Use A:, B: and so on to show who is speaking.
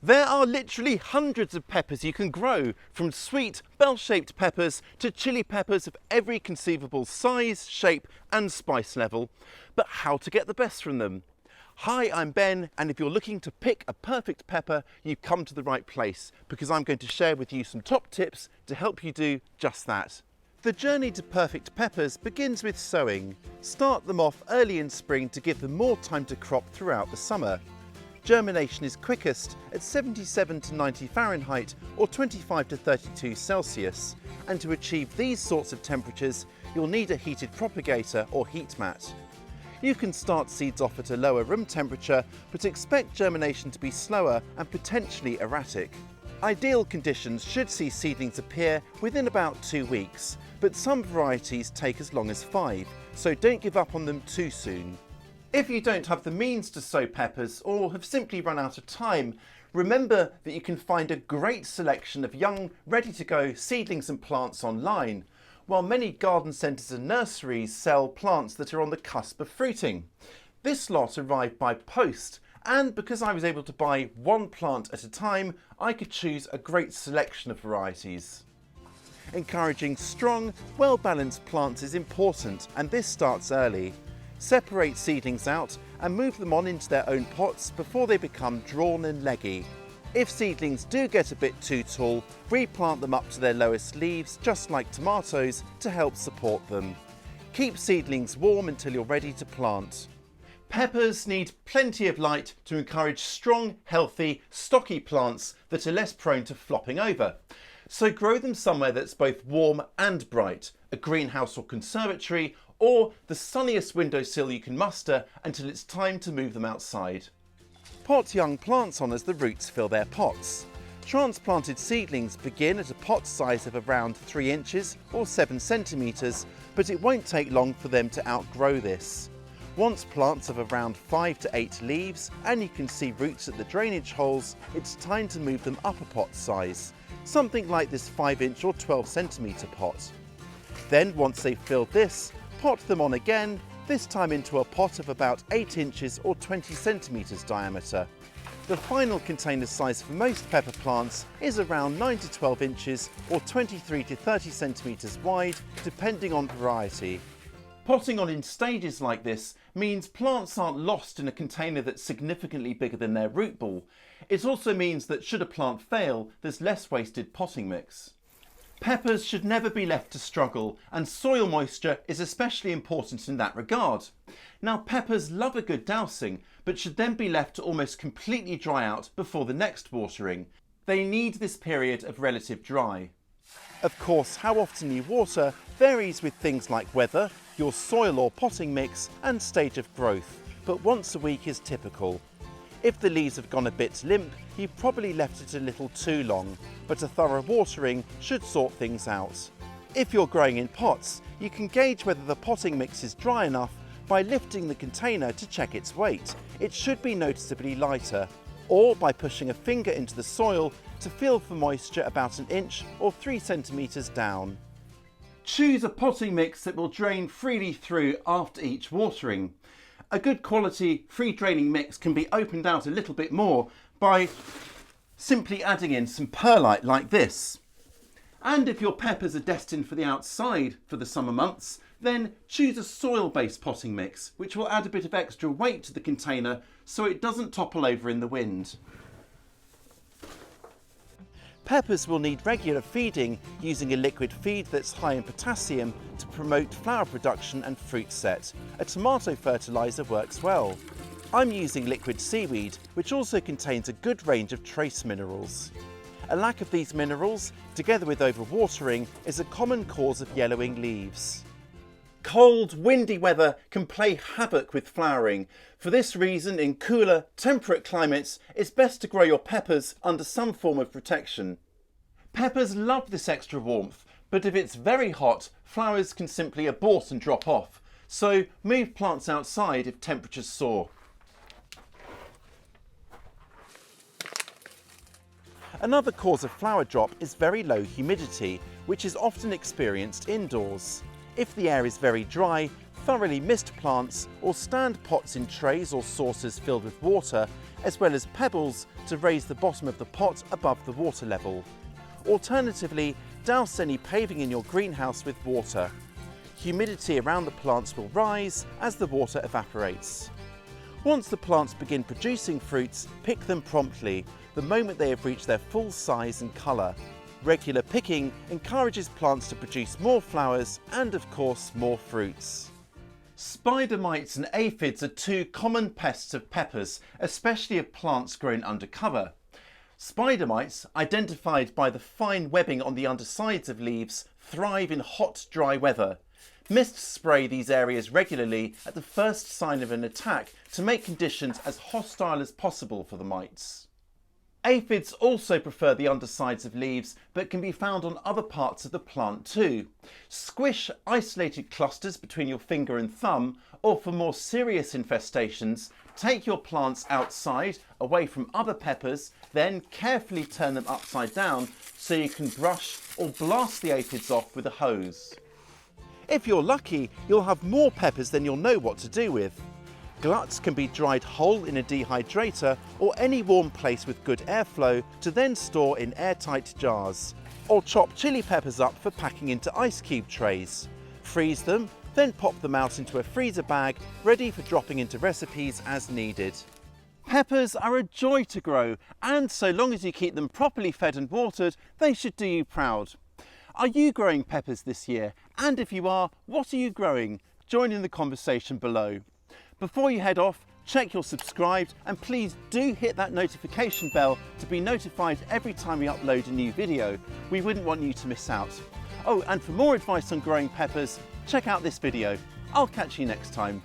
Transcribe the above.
A: There are literally hundreds of peppers you can grow, from sweet, bell-shaped peppers to chili peppers of every conceivable size, shape and spice level. But how to get the best from them? Hi, I'm Ben, and if you're looking to pick a perfect pepper, you've come to the right place, because I'm going to share with you some top tips to help you do just that. The journey to perfect peppers begins with sowing. Start them off early in spring to give them more time to crop throughout the summer. Germination is quickest at 77 to 90 Fahrenheit or 25 to 32 Celsius, and to achieve these sorts of temperatures you'll need a heated propagator or heat mat. You can start seeds off at a lower room temperature, but expect germination to be slower and potentially erratic. Ideal conditions should see seedlings appear within about 2 weeks, but some varieties take as long as 5, so don't give up on them too soon. If you don't have the means to sow peppers or have simply run out of time, remember that you can find a great selection of young, ready-to-go seedlings and plants online, while many garden centres and nurseries sell plants that are on the cusp of fruiting. This lot arrived by post, and because I was able to buy one plant at a time, I could choose a great selection of varieties. Encouraging strong, well-balanced plants is important, and this starts early. Separate seedlings out and move them on into their own pots before they become drawn and leggy. If seedlings do get a bit too tall, replant them up to their lowest leaves, just like tomatoes, to help support them. Keep seedlings warm until you're ready to plant. Peppers need plenty of light to encourage strong, healthy, stocky plants that are less prone to flopping over. So grow them somewhere that's both warm and bright, a greenhouse or conservatory, or the sunniest windowsill you can muster until it's time to move them outside. Pot young plants on as the roots fill their pots. Transplanted seedlings begin at a pot size of around 3 inches or 7 centimetres, but it won't take long for them to outgrow this. Once plants have around 5 to 8 leaves and you can see roots at the drainage holes, it's time to move them up a pot size, something like this 5-inch or 12 centimetre pot. Then once they've filled this, pot them on again, this time into a pot of about 8 inches or 20 centimetres diameter. The final container size for most pepper plants is around 9 to 12 inches or 23 to 30 centimetres wide, depending on variety. Potting on in stages like this means plants aren't lost in a container that's significantly bigger than their root ball. It also means that should a plant fail, there's less wasted potting mix. Peppers should never be left to struggle, and soil moisture is especially important in that regard. Now, peppers love a good dousing, but should then be left to almost completely dry out before the next watering. They need this period of relative dry. Of course, how often you water varies with things like weather, your soil or potting mix, and stage of growth, but once a week is typical. If the leaves have gone a bit limp, you've probably left it a little too long, but a thorough watering should sort things out. If you're growing in pots, you can gauge whether the potting mix is dry enough by lifting the container to check its weight. It should be noticeably lighter, or by pushing a finger into the soil to feel for moisture about 1 inch or 3 centimetres down. Choose a potting mix that will drain freely through after each watering. A good quality free draining mix can be opened out a little bit more by simply adding in some perlite like this. And if your peppers are destined for the outside for the summer months, then choose a soil-based potting mix, which will add a bit of extra weight to the container so it doesn't topple over in the wind. Peppers will need regular feeding using a liquid feed that's high in potassium to promote flower production and fruit set. A tomato fertiliser works well. I'm using liquid seaweed, which also contains a good range of trace minerals. A lack of these minerals, together with overwatering, is a common cause of yellowing leaves. Cold, windy weather can play havoc with flowering. For this reason, in cooler, temperate climates, it's best to grow your peppers under some form of protection. Peppers love this extra warmth, but if it's very hot, flowers can simply abort and drop off. So move plants outside if temperatures soar. Another cause of flower drop is very low humidity, which is often experienced indoors. If the air is very dry, thoroughly mist plants or stand pots in trays or saucers filled with water as well as pebbles to raise the bottom of the pot above the water level. Alternatively, douse any paving in your greenhouse with water. Humidity around the plants will rise as the water evaporates. Once the plants begin producing fruits, pick them promptly, the moment they have reached their full size and colour. Regular picking encourages plants to produce more flowers and, of course, more fruits. Spider mites and aphids are two common pests of peppers, especially of plants grown under cover. Spider mites, identified by the fine webbing on the undersides of leaves, thrive in hot, dry weather. Mist spray these areas regularly at the first sign of an attack to make conditions as hostile as possible for the mites. Aphids also prefer the undersides of leaves, but can be found on other parts of the plant too. Squish isolated clusters between your finger and thumb, or for more serious infestations, take your plants outside, away from other peppers, then carefully turn them upside down so you can brush or blast the aphids off with a hose. If you're lucky, you'll have more peppers than you'll know what to do with. Gluts can be dried whole in a dehydrator or any warm place with good airflow to then store in airtight jars. Or chop chili peppers up for packing into ice cube trays. Freeze them, then pop them out into a freezer bag, ready for dropping into recipes as needed. Peppers are a joy to grow, and so long as you keep them properly fed and watered, they should do you proud. Are you growing peppers this year? And if you are, what are you growing? Join in the conversation below. Before you head off, check you're subscribed and please do hit that notification bell to be notified every time we upload a new video. We wouldn't want you to miss out. Oh, and for more advice on growing peppers, check out this video. I'll catch you next time.